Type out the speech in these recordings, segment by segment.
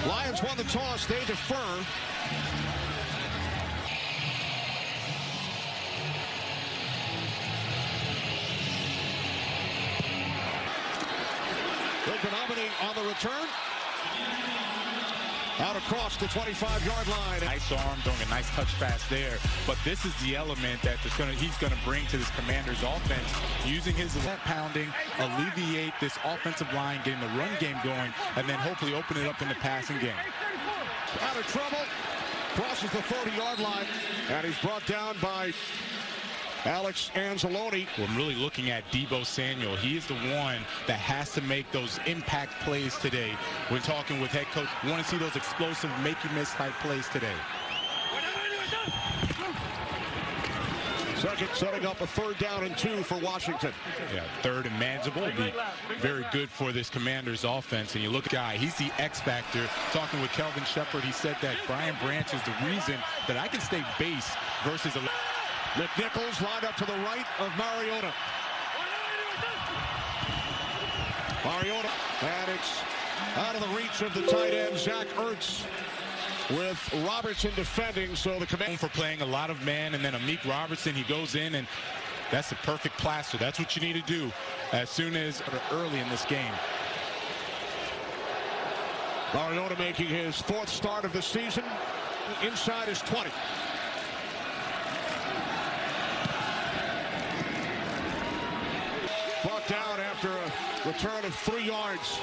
Lions won the toss. They defer. On the return. Out across the 25-yard line. Nice arm, throwing a nice touch pass there. But this is the element that he's going to bring to this Commanders offense. Using his pounding, alleviate this offensive line, getting the run game going, and then hopefully open it up in the passing game. Out of trouble. Crosses the 30-yard line. And he's brought down by Alex Anzalone. We're really looking at Deebo Samuel. He is the one that has to make those impact plays today. We're talking with head coach. We want to see those explosive, make-you-miss type plays today. Second, setting up a 3rd down and 2 for Washington. Yeah, 3rd and manageable will be very good for this Commanders offense. And you look at he's the X factor. Talking with Kelvin Shepard, he said that Brian Branch is the reason that I can stay base versus a McNichols lined up to the right of Mariota. Mariota, and it's out of the reach of the tight end, Zach Ertz, with Robertson defending. So the command for playing a lot of man, and then Amik Robertson, he goes in, and that's the perfect plaster. That's what you need to do as soon as early in this game. Mariota making his 4th start of the season. Inside his 20. Brought down after a return of 3 yards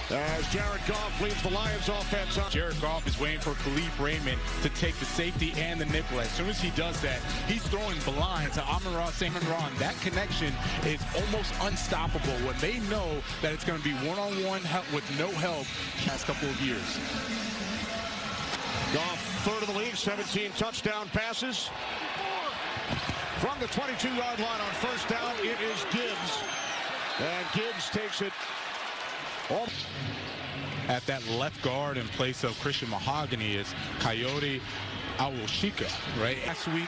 as Jared Goff leads the Lions offense on. Jared Goff is waiting for Khalif Raymond to take the safety and the nickel. As soon as he does that, he's throwing blind to Amon-Ra St. Brown. That connection is almost unstoppable when they know that it's going to be one-on-one help with no help the past couple of years. Goff, 3rd of the league, 17 touchdown passes. From the 22-yard line on 1st down, it is Gibbs. And Gibbs takes it all. At that left guard in place of Christian Mahogany is Coyote Awashika, right? Last week,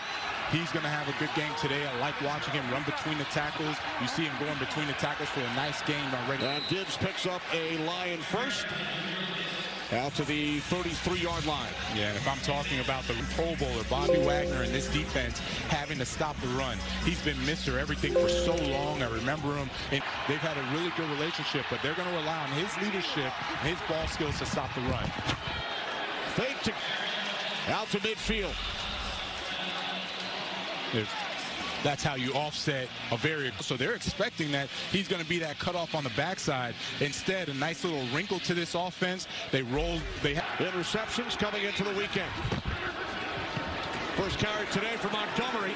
he's going to have a good game today. I like watching him run between the tackles. You see him going between the tackles for a nice game already. And Gibbs picks up a Lion first. Out to the 33-yard line. Yeah, and if I'm talking about the Pro Bowler, Bobby Wagner, and this defense having to stop the run, he's been Mr. Everything for so long. I remember him, and they've had a really good relationship, but they're going to rely on his leadership and his ball skills to stop the run. Fake to out to midfield. That's how you offset a so they're expecting that he's going to be that cutoff on the backside. Instead, a nice little wrinkle to this offense. They roll. They have interceptions coming into the weekend. First carry today for Montgomery.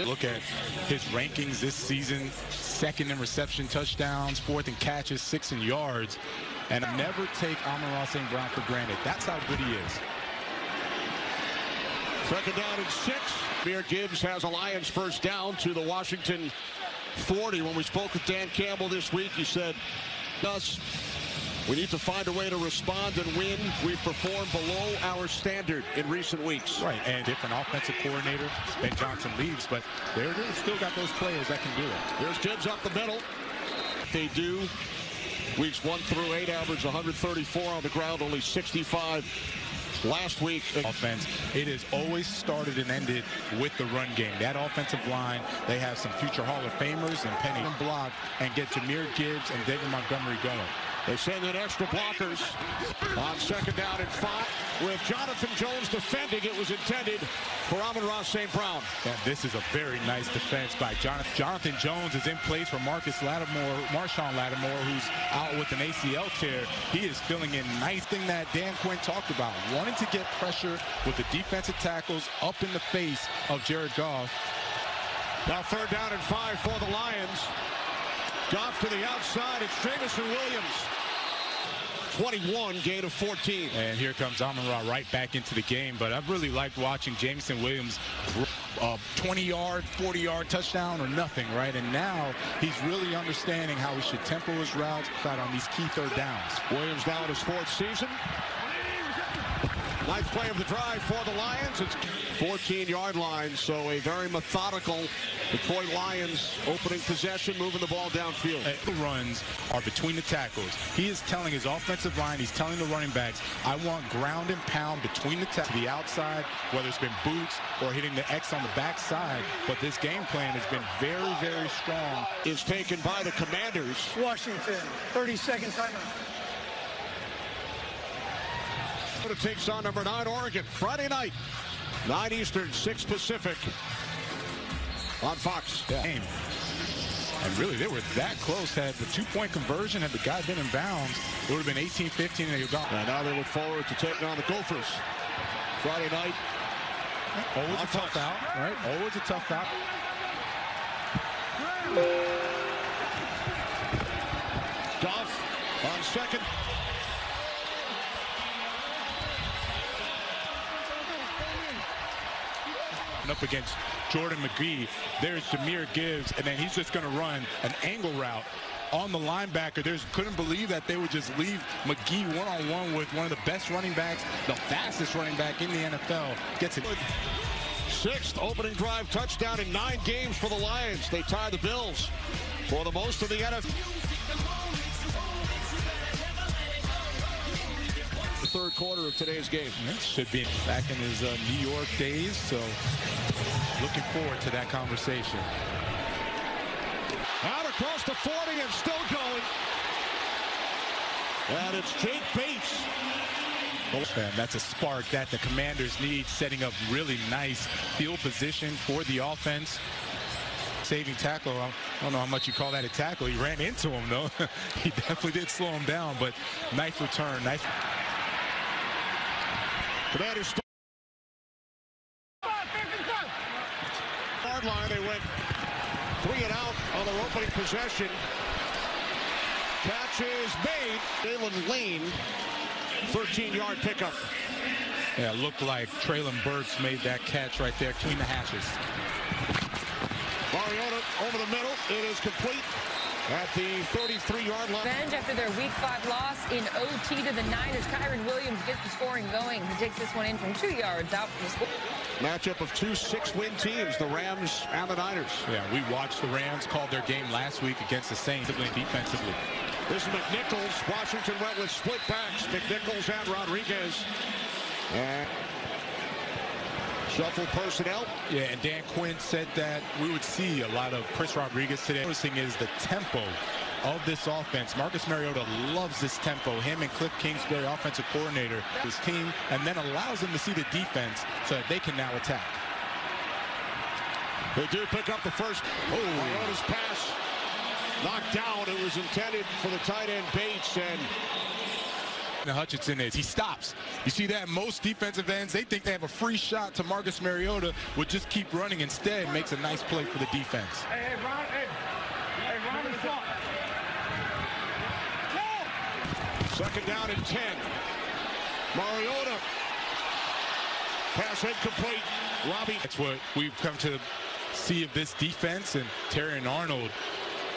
Look at his rankings this season: 2nd in reception touchdowns, 4th in catches, 6th in yards, and never take Amon-Ra St. Brown for granted. That's how good he is. 2nd down and 6. Gibbs has a Lions 1st down to the Washington 40. When we spoke with Dan Campbell this week, he said, we need to find a way to respond and win. We've performed below our standard in recent weeks. Right, and different offensive coordinator. Ben Johnson leaves, but they've still got those players that can do it. There's Gibbs up the middle. They do. Weeks 1 through 8 average 134 on the ground, only 65 last week. Offense, it has always started and ended with the run game. That offensive line, they have some future Hall of Famers and Penny block and get Jahmyr Gibbs and David Montgomery going. They send in extra blockers on 2nd down and 5. With Jonathan Jones defending, it was intended for Amon-Ra St. Brown. And this is a very nice defense by Jonathan. Jonathan Jones is in place for Marshawn Lattimore, who's out with an ACL tear. He is filling in nice. Thing that Dan Quinn talked about, wanting to get pressure with the defensive tackles up in the face of Jared Goff. Now 3rd down and 5 for the Lions. Goff to the outside. It's Jamison Williams. 21, gain of 14. And here comes Amon-Ra right back into the game. But I've really liked watching Jamison Williams 20-yard, 40-yard touchdown or nothing, right? And now he's really understanding how he should tempo his routes on these key 3rd downs. Williams now in his 4th season. Ninth play of the drive for the Lions. It's 14-yard line, so a very methodical Detroit Lions opening possession, moving the ball downfield. The runs are between the tackles. He is telling his offensive line, he's telling the running backs, I want ground and pound between the to the outside, whether it's been boots or hitting the X on the backside. But this game plan has been very, very strong. Is taken by the Commanders. Washington, 30-second timeout. It takes on number 9 Oregon Friday night, 9 Eastern, 6 Pacific on Fox. Yeah. And really, they were that close. Had the 2-point conversion, had the guy been in bounds, it would have been 18-15 and they were gone. And now they look forward to taking on the Gophers Friday night. Always a tough out, right? Always a tough out. Goff on second. Up against Jordan McGee, there's Jahmyr Gibbs, and then he's just going to run an angle route on the linebacker. Couldn't believe that they would just leave McGee one-on-one with one of the best running backs, the fastest running back in the NFL. Gets it. 6th opening drive touchdown in 9 games for the Lions. They tie the Bills for the most of the NFL. The third quarter of today's game. It should be back in his New York days, so looking forward to that conversation. Out across the 40 and still going. And it's Jake Bates. And that's a spark that the Commanders need, setting up really nice field position for the offense. Saving tackle. I don't know how much you call that a tackle. He ran into him, though. He definitely did slow him down, but nice return. Nice. Commanders yard line. They went 3 and out on their opening possession. Catch is made. Jalen Lane, 13-yard pickup. Yeah, it looked like Traylon Burks made that catch right there between the hashes. Mariota over the middle. It is complete at the 33-yard line. Revenge after their Week 5 loss in OT to the Niners. Kyron Williams gets the scoring going. He takes this one in from 2 yards out from the score. Matchup of 2 6-win teams, the Rams and the Niners. Yeah, we watched the Rams called their game last week against the Saints defensively. This is McNichols. Washington went with split backs. McNichols and Rodriguez. And shuffle personnel. Yeah, and Dan Quinn said that we would see a lot of Chris Rodriguez today. Noticing is the tempo of this offense. Marcus Mariota loves this tempo. Him and Cliff Kingsbury, offensive coordinator, his team, and then allows them to see the defense so that they can now attack. They do pick up the first. Mariota's pass knocked down. It was intended for the tight end Bates, and Hutchinson is. He stops. You see that? Most defensive ends, they think they have a free shot to Marcus Mariota, would just keep running. Instead, makes a nice play for the defense. Hey, Ron, Ron in front. Second down and 10. Mariota. Pass incomplete. Robbie. That's what we've come to see of this defense, and Terry Arnold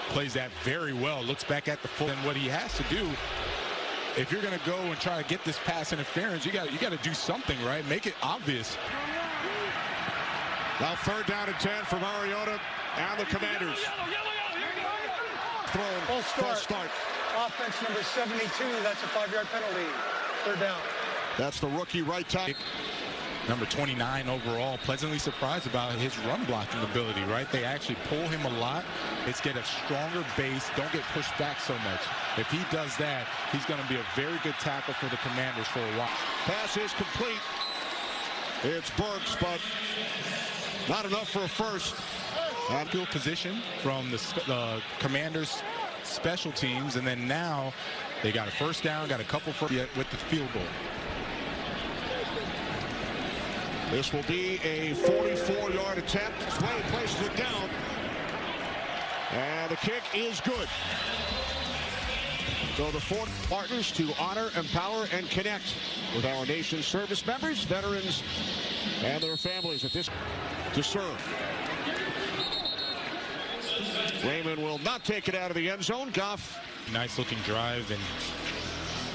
plays that very well. Looks back at the full, and what he has to do, if you're going to go and try to get this pass interference, you got to do something, right? Make it obvious. Now 3rd down and 10 for Mariota and the Commanders. Thrown. Full start. Offense number 72. That's a 5-yard penalty. 3rd down. That's the rookie right tackle. Number 29 overall, pleasantly surprised about his run blocking ability, right? They actually pull him a lot. It's get a stronger base, don't get pushed back so much. If he does that, he's going to be a very good tackle for the Commanders for a while. Pass is complete. It's Burks, but not enough for a first. And good position from the Commanders special teams, and then now they got a first down, got a couple with the field goal. This will be a 44-yard attempt. Sway places it down. And the kick is good. So the 4 partners to honor, empower, and connect with our nation's service members, veterans, and their families at this to serve. Raymond will not take it out of the end zone. Goff. Nice looking drive, and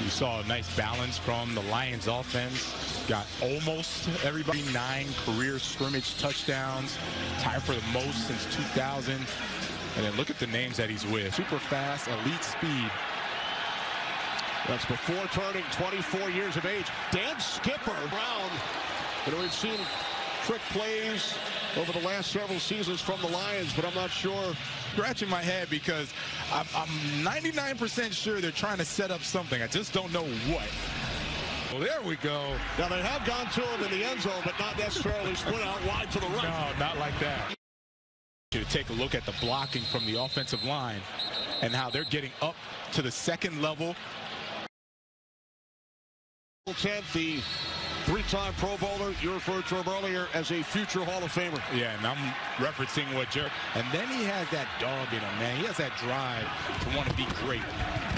You saw a nice balance from the Lions offense. Got almost everybody 9 career scrimmage touchdowns, tied for the most since 2000. And then look at the names that he's with. Super fast, elite speed. That's before turning 24 years of age. Dan Skipper Brown. We've seen trick plays over the last several seasons from the Lions, but I'm not sure. Scratching my head because I'm 99% sure they're trying to set up something. I just don't know what. Well, there we go. Now, they have gone to him in the end zone, but not necessarily split out wide to the right. No, not like that. To take a look at the blocking from the offensive line and how they're getting up to the second level. 10th, the 3-time Pro Bowler. You referred to him earlier as a future Hall of Famer. Yeah, and I'm referencing what Jerry. And then he has that dog in him, man. He has that drive to want to be great.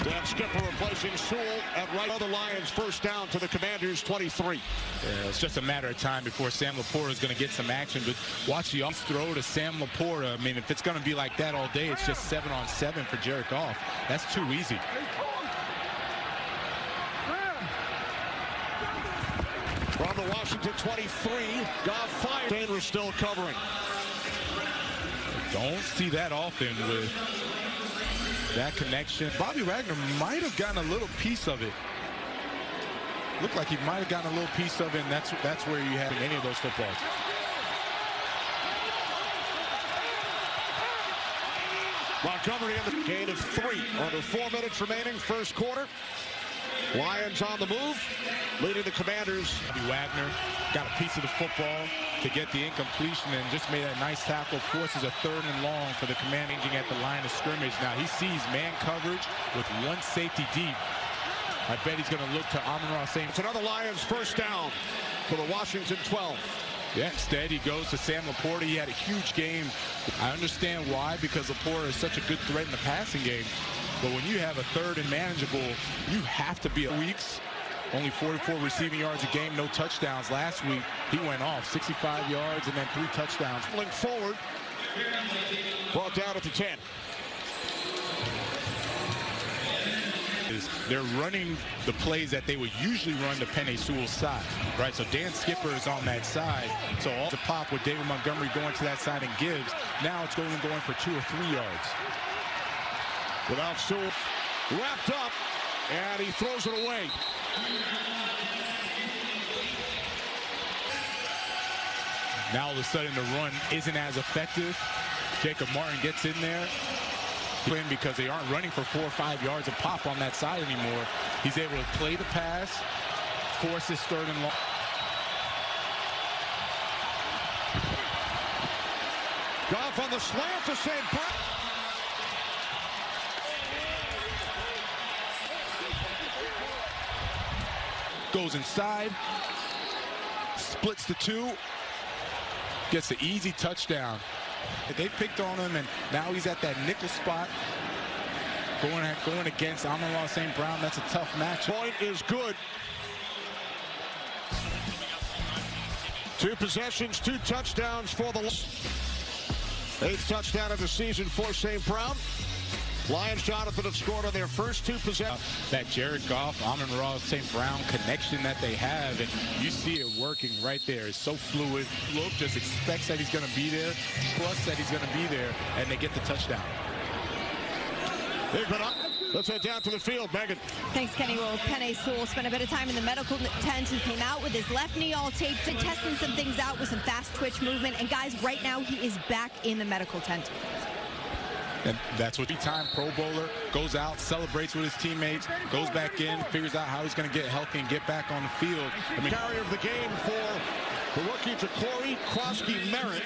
Dan Skipper replacing Sewell at right. Other Lions first down to the Commanders 23. Yeah, it's just a matter of time before Sam Laporta is going to get some action. But watch the off throw to Sam Laporta. I mean, if it's going to be like that all day, it's just 7-on-7 for Jared Goff. That's too easy. From the Washington 23, Goff fired. Taylor still covering. Don't see that often with that connection. Bobby Wagner might have gotten a little piece of it. Looked like he might have gotten a little piece of it, and that's where you have any of those footballs. Montgomery in the gain of 3. Under 4 minutes remaining, first quarter. Lions on the move, leading the Commanders. Wagner got a piece of the football to get the incompletion and just made that nice tackle. Forces a 3rd and long for the Commanders at the line of scrimmage. Now he sees man coverage with 1 safety deep. I bet he's going to look to Amon-Ra St. It's another Lions first down for the Washington 12. Yeah, instead he goes to Sam Laporta. He had a huge game. I understand why, because Laporta is such a good threat in the passing game. But when you have a 3rd and manageable, you have to be weeks. Only 44 receiving yards a game, no touchdowns. Last week, he went off 65 yards and then 3 touchdowns. Pulling forward, brought down at the 10. They're running the plays that they would usually run to Penei Sewell's side, right? So Dan Skipper is on that side. So all the pop with David Montgomery going to that side and Gibbs. Now it's going for 2 or 3 yards. Without Sewell wrapped up, and he throws it away. Now all of a sudden the run isn't as effective. Jacob Martin gets in there because they aren't running for 4 or 5 yards a pop on that side anymore. He's able to play the pass, force his 3rd and long. Goff on the slant to St. Brown. Goes inside, splits the 2, gets the easy touchdown. They picked on him, and now he's at that nickel spot, going against Amon-Ra St. Brown. That's a tough match. Point is good. 2 possessions, 2 touchdowns for the 8th touchdown of the season for St. Brown. Lions, Jonathan, have scored on their first 2 possessions. That Jared Goff, Amon-Ra St. Brown connection that they have, and you see it working right there. It's so fluid. Look, just expects that he's going to be there, trusts that he's going to be there, and they get the touchdown. They've been up. Let's head down to the field, Megan. Thanks, Kenny. Well, Penei Sewell spent a bit of time in the medical tent. He came out with his left knee all taped and testing some things out with some fast twitch movement. And guys, right now he is back in the medical tent. And that's what time Pro Bowler goes out, celebrates with his teammates, goes back in, figures out how he's going to get healthy and get back on the field. I mean, carrier of the game for the rookie Ja'Cory Krosky-Merritt.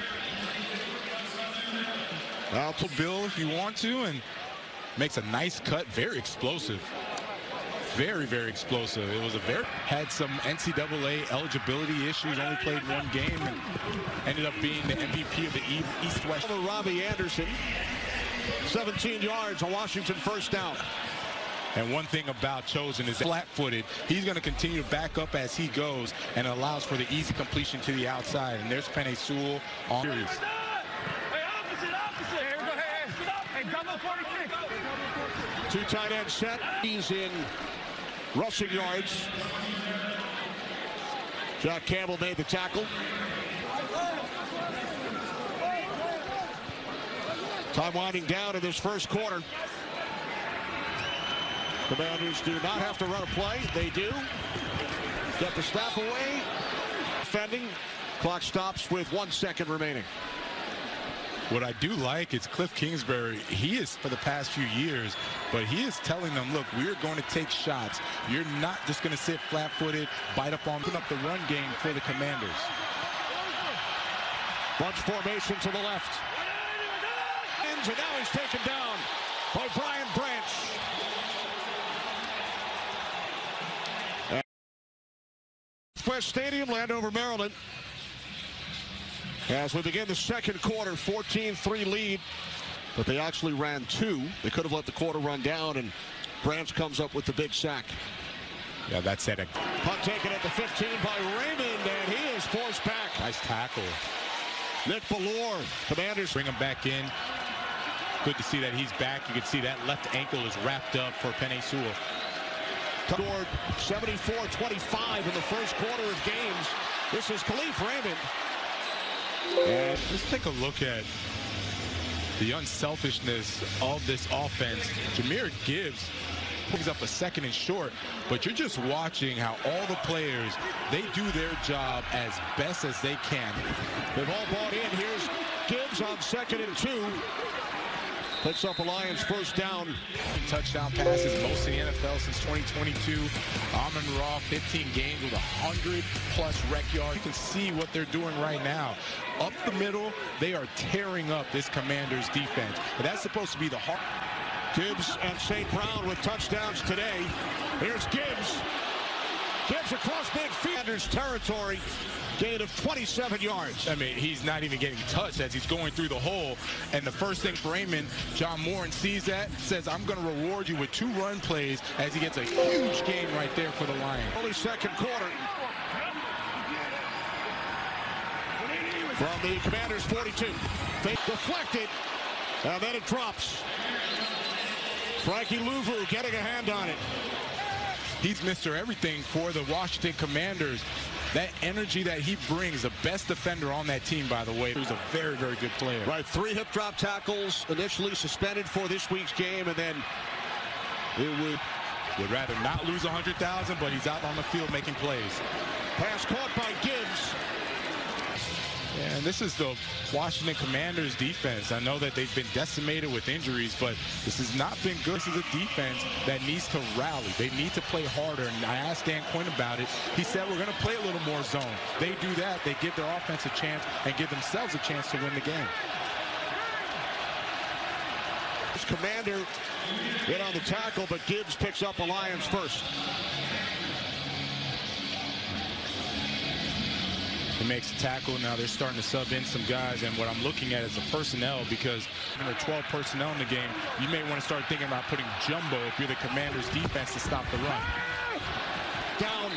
Out to Bill if you want to, and makes a nice cut, very explosive. Very, very explosive. It was had some NCAA eligibility issues, only played 1 game, and ended up being the MVP of the East-West. Robbie Anderson. 17 yards, a Washington first down. And one thing about Chosen is flat-footed. He's going to continue to back up as he goes and allows for the easy completion to the outside. And there's Penei Sewell on series. Hey, opposite. Here, go ahead. Hey, double 46. 2 tight end set. He's in rushing yards. Jack Campbell made the tackle. Time winding down in this first quarter. Commanders do not have to run a play. They do. Get the snap away. Defending. Clock stops with 1 second remaining. What I do like is Cliff Kingsbury. He is, for the past few years, but he is telling them, look, we're going to take shots. You're not just going to sit flat-footed, bite up on, put up the run game for the Commanders. Bunch formation to the left. And now he's taken down by Brian Branch. West Stadium, Landover, Maryland. As we begin the second quarter, 14-3 lead, but they actually ran 2. They could have let the quarter run down, and Branch comes up with the big sack. Yeah, that's it. Punt taken at the 15 by Raymond, and he is forced back. Nice tackle. Nick Ballore, Commanders bring him back in. Good to see that he's back. You can see that left ankle is wrapped up for Penei Sewell. Scored 74-25 in the first quarter of games. This is Khalif Raymond. And let's take a look at the unselfishness of this offense. Jahmyr Gibbs picks up a 2nd and short, but you're just watching how all the players, they do their job as best as they can. They've all bought in. Here's Gibbs on 2nd and 2. Picks up a Lions first down. Touchdown passes, most in the NFL since 2022. Amon-Ra, 15 games with 100+ rec yards. You can see what they're doing right now. Up the middle, they are tearing up this Commanders defense. But that's supposed to be the heart. Gibbs and St. Brown with touchdowns today. Here's Gibbs. Gibbs across midfielder's territory. Gain of 27 yards. I mean, he's not even getting touched as he's going through the hole. And the first thing Raymond, John Moran sees that, says, I'm going to reward you with 2 run plays as he gets a huge gain right there for the Lions. Only second quarter. From the Commanders 42. Fake deflected. And then it drops. Frankie Louvu getting a hand on it. He's Mr. Everything for the Washington Commanders. That energy that he brings, the best defender on that team, by the way. He's a very, very good player. Right, 3 hip drop tackles, initially suspended for this week's game, and then it would rather not lose 100,000, but he's out on the field making plays. Pass caught by Gibbs. And this is the Washington Commanders defense. I know that they've been decimated with injuries, but this has not been good. This is a defense that needs to rally. They need to play harder. And I asked Dan Quinn about it. He said, we're going to play a little more zone. They do that. They give their offense a chance and give themselves a chance to win the game. This Commander hit on the tackle, but Gibbs picks up a Lions first. He makes a tackle. Now they're starting to sub in some guys, and what I'm looking at is the personnel, because there are 12 personnel in the game. You may want to start thinking about putting jumbo if you're the Commanders defense to stop the run. Down.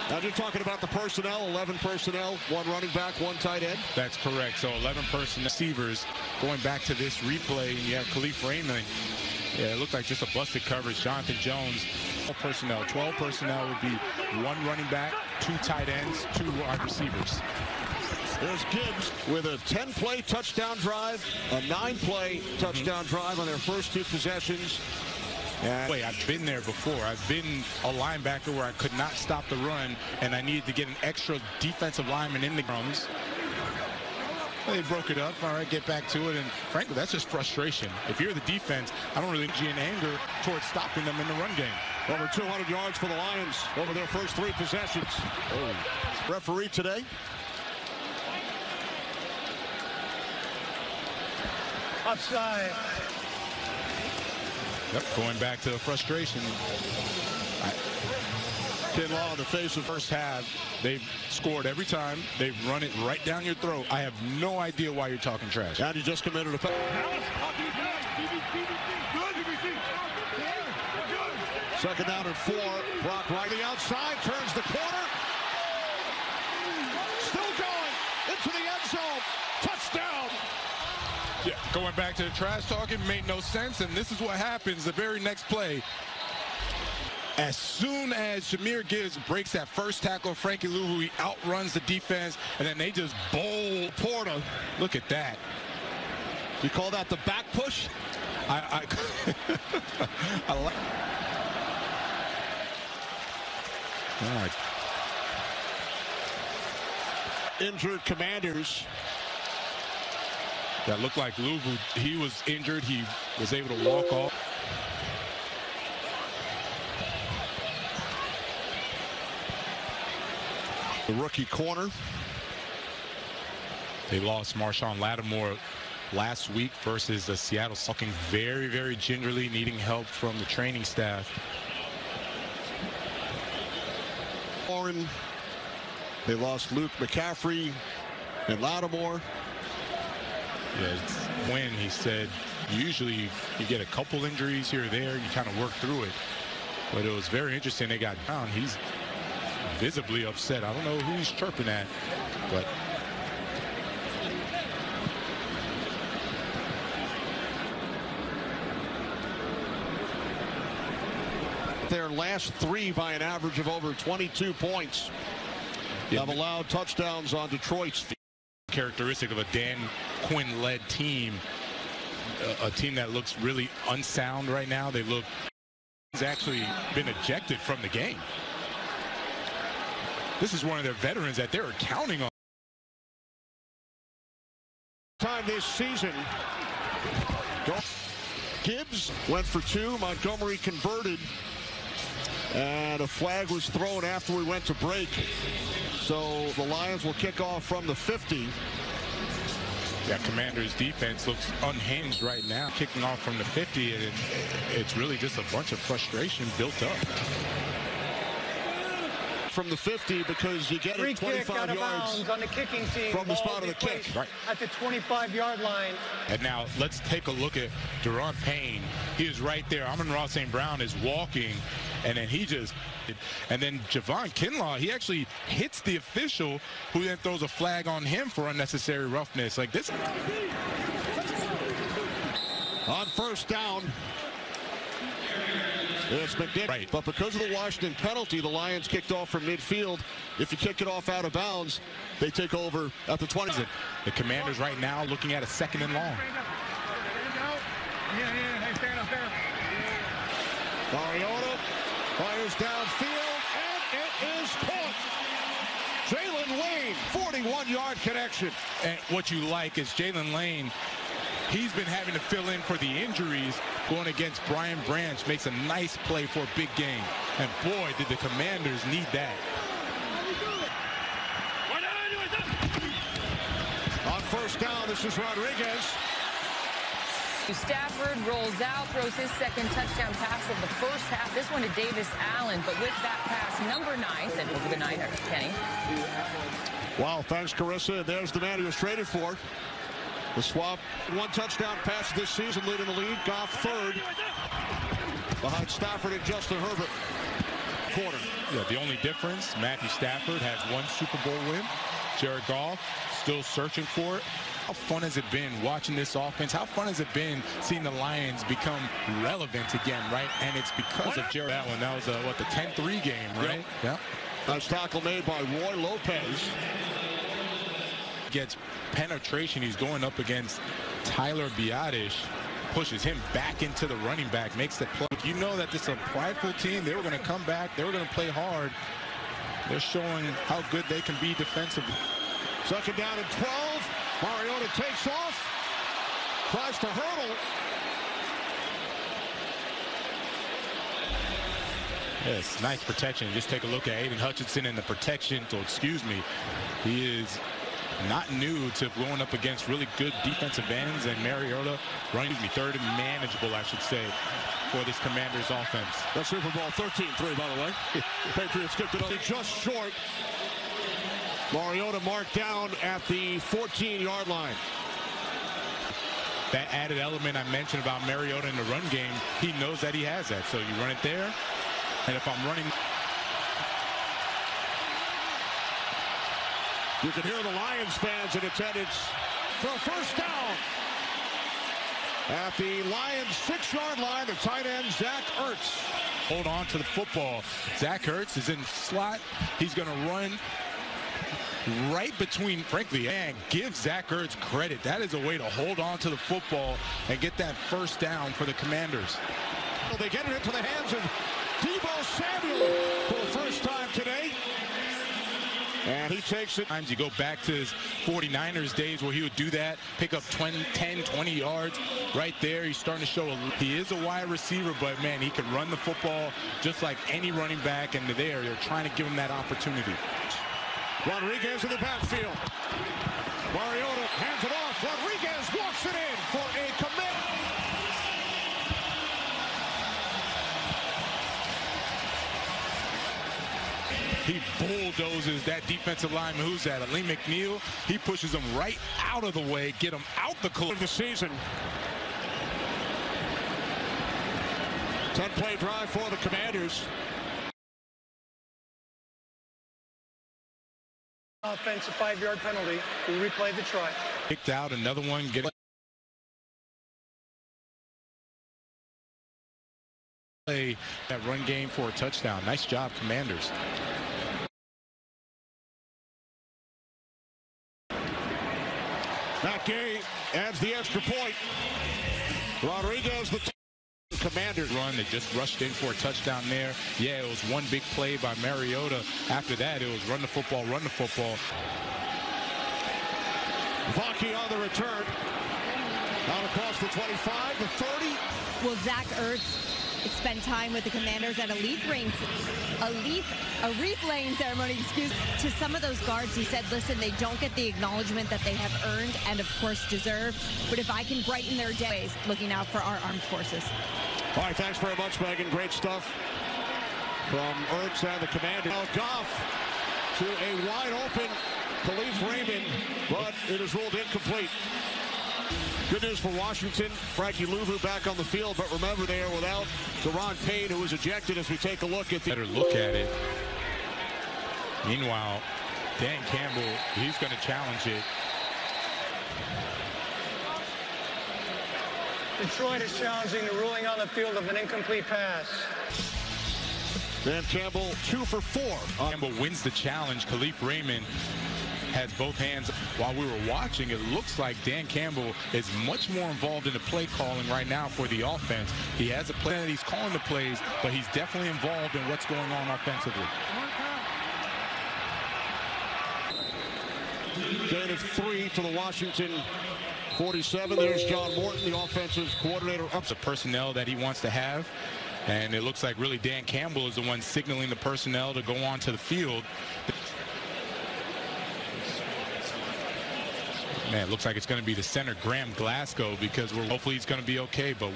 Now you're talking about the personnel, 11 personnel, 1 running back, 1 tight end. That's correct. So 11 personnel receivers. Going back to this replay, and you have Khalif Raymond. Yeah, it looked like just a busted coverage. Jonathan Jones. 12 personnel would be 1 running back, 2 tight ends, 2 wide receivers. There's Gibbs with a 10-play touchdown drive, a 9-play touchdown drive on their first 2 possessions. Wait, I've been there before. I've been a linebacker where I could not stop the run, and I needed to get an extra defensive lineman in the runs. They broke it up. All right, get back to it. And frankly, that's just frustration. If you're the defense, I don't really see an anger towards stopping them in the run game. Over 200 yards for the Lions over their first 3 possessions. Referee today. Offside. Yep, going back to the frustration. Kinlaw in the face of first half. They've scored every time. They've run it right down your throat. I have no idea why you're talking trash. And he just committed a foul. Second down and 4. Brock right the outside, turns the corner. Still going into the end zone. Touchdown. Yeah, going back to the trash talking made no sense, and this is what happens the very next play. As soon as Jahmyr Gibbs breaks that first tackle of Frankie Louvu, he outruns the defense, and then they just bowl Porter. Look at that. You call that the back push? I like. All right. Injured Commanders. That looked like Louvu. He was injured. He was able to walk off. The rookie corner. They lost Marshon Lattimore last week versus the Seattle, looking very, very gingerly, needing help from the training staff. Warren. They lost Luke McCaffrey and Lattimore. Yeah, when he said usually you get a couple injuries here or there, you kind of work through it. But it was very interesting. They got down. He's visibly upset. I don't know who he's chirping at, but their last three by an average of over 22 points. Have allowed touchdowns on Detroit's feet. Characteristic of a Dan Quinn-led team, a team that looks really unsound right now. They look has actually been ejected from the game. This is one of their veterans that they were counting on. Time this season. Gibbs went for two. Montgomery converted. And a flag was thrown after we went to break. So the Lions will kick off from the 50. Yeah, Commanders defense looks unhinged right now, kicking off from the 50, and it's really just a bunch of frustration built up. From the 50 because you get it 25 yards on the kicking team from the spot of the kick. Right. At the 25-yard line. And now let's take a look at Daron Payne. He is right there. Amon-Ra St. Brown is walking, and then he just, and then Javon Kinlaw, he actually hits the official, who then throws a flag on him for unnecessary roughness. Like this. On first down. It's McNitt, right. But because of the Washington penalty, the Lions kicked off from midfield. If you kick it off out of bounds, they take over at the 20. The Commanders right now looking at a second and long. Mariota fires downfield, and it is caught. Jalen Lane, 41-yard connection. And what you like is Jalen Lane. He's been having to fill in for the injuries going against Brian Branch. Makes a nice play for a big game. And boy, did the Commanders need that. On first down, this is Rodriguez. Stafford rolls out, throws his second touchdown pass of the first half. This one to Davis Allen, but with that pass, number 9, sent over the Niners. Kenny. Wow, thanks, Carissa. And there's the man he was traded for. The swap, one touchdown pass this season, leading the lead. Goff third, behind Stafford and Justin Herbert. Quarter. Yeah, the only difference, Matthew Stafford has one Super Bowl win. Jared Goff still searching for it. How fun has it been watching this offense? How fun has it been seeing the Lions become relevant again, right? And it's because of Jared. That one, that was what, the 10-3 game, right? Yep. Nice tackle made by Roy Lopez. Gets penetration. He's going up against Tyler Biadasz, pushes him back into the running back, makes the play. You know that this is a prideful team. They were going to come back. They were going to play hard. They're showing how good they can be defensively. Second down and 12. Mariota takes off, tries to hurdle. Yes, nice protection. Just take a look at Aiden Hutchinson and the protection. So excuse me, he is not new to going up against really good defensive ends, and Mariota running third and manageable, I should say, for this Commanders offense. That's Super Bowl 13-3, by the way. Patriots skipped it up just short. Mariota marked down at the 14-yard line. That added element I mentioned about Mariota in the run game, he knows that he has that. So you run it there, and if I'm running... You can hear the Lions fans in attendance for a first down. At the Lions 6-yard line, the tight end, Zach Ertz. Hold on to the football. Zach Ertz is in slot. He's going to run right between, frankly, and give Zach Ertz credit. That is a way to hold on to the football and get that first down for the Commanders. Well, they get it into the hands of Deebo Samuel for the first time today. And he takes it. You go back to his 49ers days where he would do that, pick up 10, 20 yards right there. He's starting to show he is a wide receiver, but, man, he can run the football just like any running back, and they're trying to give him that opportunity. Rodriguez in the backfield. Mariota hands it off. Rodriguez walks it in for a commit. He bulldozes that defensive lineman. Who's that? Lee McNeil. He pushes him right out of the way, get him out the of the season. 10-play drive for the Commanders. Offensive 5-yard penalty. We'll replay the try. Kicked out, another one getting that run game for a touchdown. Nice job, Commanders. Matt Gay adds the extra point. Rodriguez, the Commanders run. They just rushed in for a touchdown there. Yeah, it was one big play by Mariota. After that, it was run the football, run the football. Vaki on the return. Out across the 25, the 30. Will Zach Ertz spend time with the Commanders at elite lane ceremony, to some of those guards? He said, listen, they don't get the acknowledgement that they have earned and, of course, deserve. But if I can brighten their days, looking out for our armed forces. All right, thanks very much, Megan. Great stuff from Ertz and the Commanders. Now Goff to a wide-open Khalif Raymond, but it is ruled incomplete. Good news for Washington. Frankie Louvu back on the field, but remember they are without Deron Payne, who was ejected, as we take a look at the... Better look at it. Meanwhile, Dan Campbell, he's going to challenge it. Detroit is challenging the ruling on the field of an incomplete pass. Dan Campbell 2 for 4. Campbell wins the challenge. Khalif Raymond has both hands. While we were watching, it looks like Dan Campbell is much more involved in the play calling right now for the offense. He has a play that he's calling the plays, but he's definitely involved in what's going on offensively. Gain of 3 to the Washington 47. There's John Morton, the offensive coordinator. Up the personnel that he wants to have, and it looks like really Dan Campbell is the one signaling the personnel to go onto the field. Man, it looks like it's going to be the center, Graham Glasgow, because hopefully he's going to be okay, but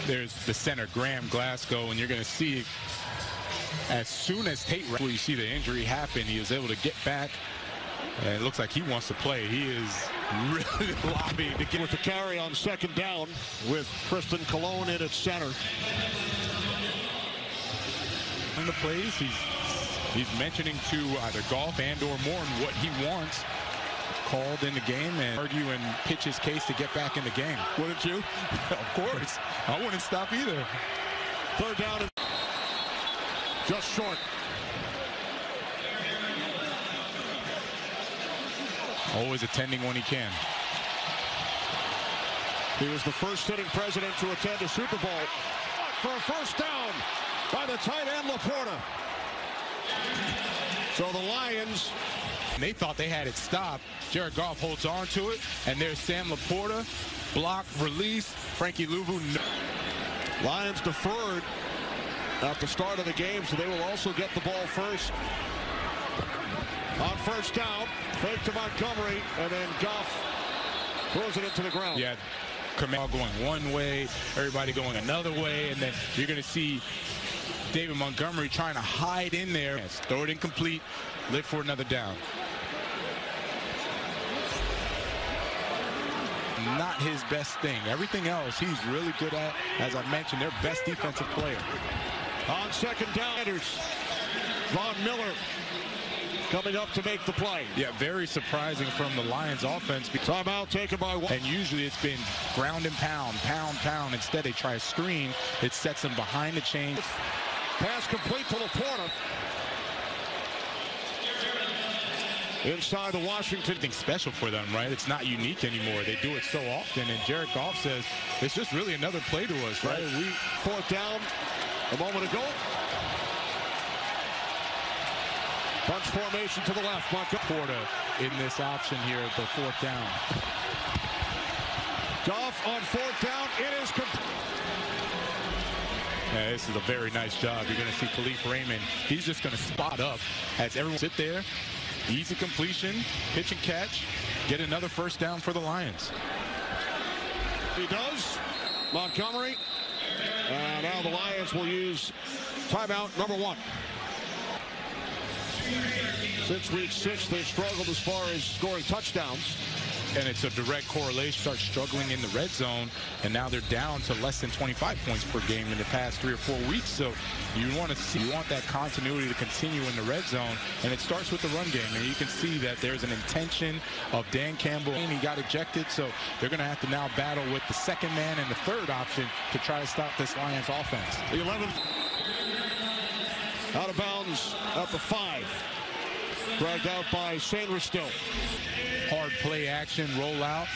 there's the center, Graham Glasgow, and you're going to see as soon as you see the injury happen, he was able to get back, and it looks like he wants to play. He is really lobbying to get with the carry on second down with Kristen Cologne in at center. In the plays, he's mentioning to either Goff and or Morton what he wants called in the game and argue and pitch his case to get back in the game. Wouldn't you? Of course. I wouldn't stop either. Third down, just short. Always attending when he can. He was the first sitting president to attend a Super Bowl. For a first down by the tight end Laporta. So the Lions, they thought they had it stopped. Jared Goff holds on to it, and there's Sam Laporta. Block, release. Frankie Louvu. Lions deferred at the start of the game, so they will also get the ball first. On first down, fake to Montgomery, and then Goff throws it into the ground. Yeah, Kamal going one way, everybody going another way, and then you're going to see David Montgomery trying to hide in there. Yes, throw it incomplete, live for another down. Not his best thing. Everything else he's really good at. As I mentioned, their best defensive player. On second down, Von Miller coming up to make the play. Yeah, very surprising from the Lions offense. Timeout taken by one. And usually it's been ground and pound, pound, pound. Instead they try a screen. It sets them behind the chain. Pass complete to Laporta. Inside the Washington. Something special for them, right? It's not unique anymore. They do it so often, and Jared Goff says it's just really another play to us, right? Fourth down a moment ago. Bunch formation to the left. Laporta in this option here at the fourth down. Goff on fourth down. It is complete. Yeah, this is a very nice job. You're going to see Khalif Raymond. He's just going to spot up as everyone sit there. Easy completion, pitch and catch, get another first down for the Lions. He does. Montgomery. And now the Lions will use timeout number 1. Since week 6, they've struggled as far as scoring touchdowns. And it's a direct correlation. Start struggling in the red zone, and now they're down to less than 25 points per game in the past 3 or 4 weeks. So you want that continuity to continue in the red zone, and it starts with the run game. And you can see that there's an intention of Dan Campbell, and he got ejected, so they're going to have to now battle with the second man and the third option to try to stop this Lions offense. The 11th out of bounds at the 5. Dragged out by Sainristil. Hard play action rollout.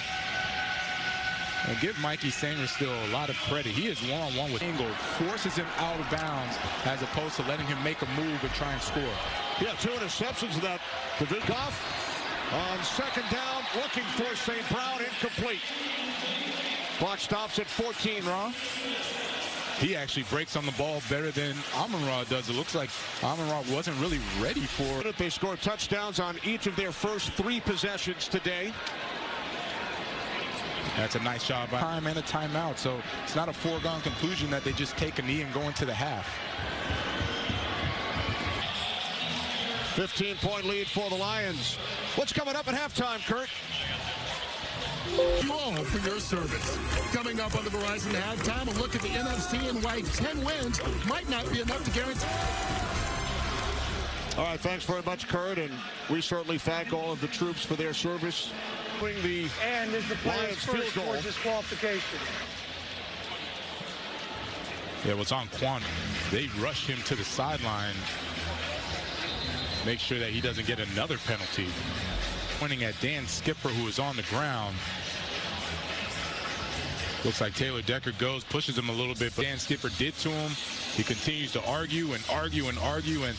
And give Mikey Sainristil a lot of credit. He is one-on-one with Engel. Forces him out of bounds as opposed to letting him make a move and try and score. Yeah, 2 interceptions of that. Goff on second down, looking for St. Brown, incomplete. Clock stops at 14, Raw. He actually breaks on the ball better than Amon-Ra does. It looks like Amon-Ra wasn't really ready for it. They scored touchdowns on each of their first 3 possessions today. That's a nice job by time and a timeout. So it's not a foregone conclusion that they just take a knee and go into the half. 15-point lead for the Lions. What's coming up at halftime, Kurt? You all for your service. Coming up on the Verizon halftime, a look at the NFC and why 10 wins might not be enough to guarantee. All right, thanks very much, Kurt, and we certainly thank all of the troops for their service. The and is the player's first for disqualification. Yeah, it was on Quan. They rushed him to the sideline. Make sure that he doesn't get another penalty. Pointing at Dan Skipper, who is on the ground. Looks like Taylor Decker goes, pushes him a little bit, but Dan Skipper did to him. He continues to argue and argue and argue, and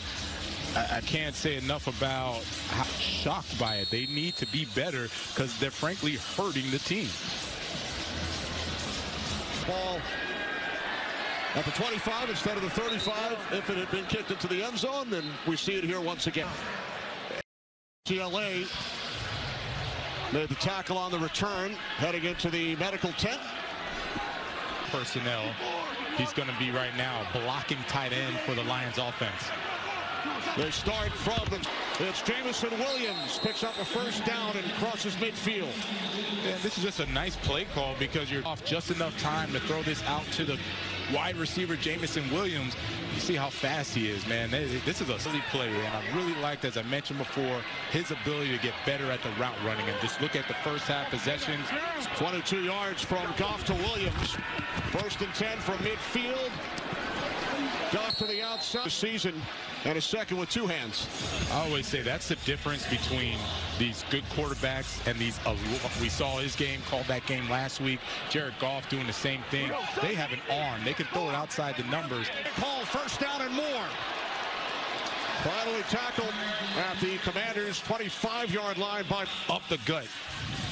I can't say enough about how shocked by it. They need to be better because they're frankly hurting the team. Ball at the 25 instead of the 35. If it had been kicked into the end zone, then we see it here once again. CLA made the tackle on the return, heading into the medical tent. Personnel, he's going to be right now blocking tight end for the Lions offense. They start from it's Jameson Williams, picks up a first down and crosses midfield. And this is just a nice play call because you're off just enough time to throw this out to the wide receiver, Jameson Williams. You see how fast he is, man. This is a silly play, and I really liked, as I mentioned before, his ability to get better at the route running. And just look at the first half possessions. 22 yards from Goff to Williams. First and 10 from midfield. Goff to the outside. The season and a second with 2 hands. I always say that's the difference between these good quarterbacks and these. We saw his game, called that game last week. Jared Goff doing the same thing. They have an arm. They can throw it outside the numbers. Call first down and more. Finally tackled at the Commanders' 25-yard line by up the gut.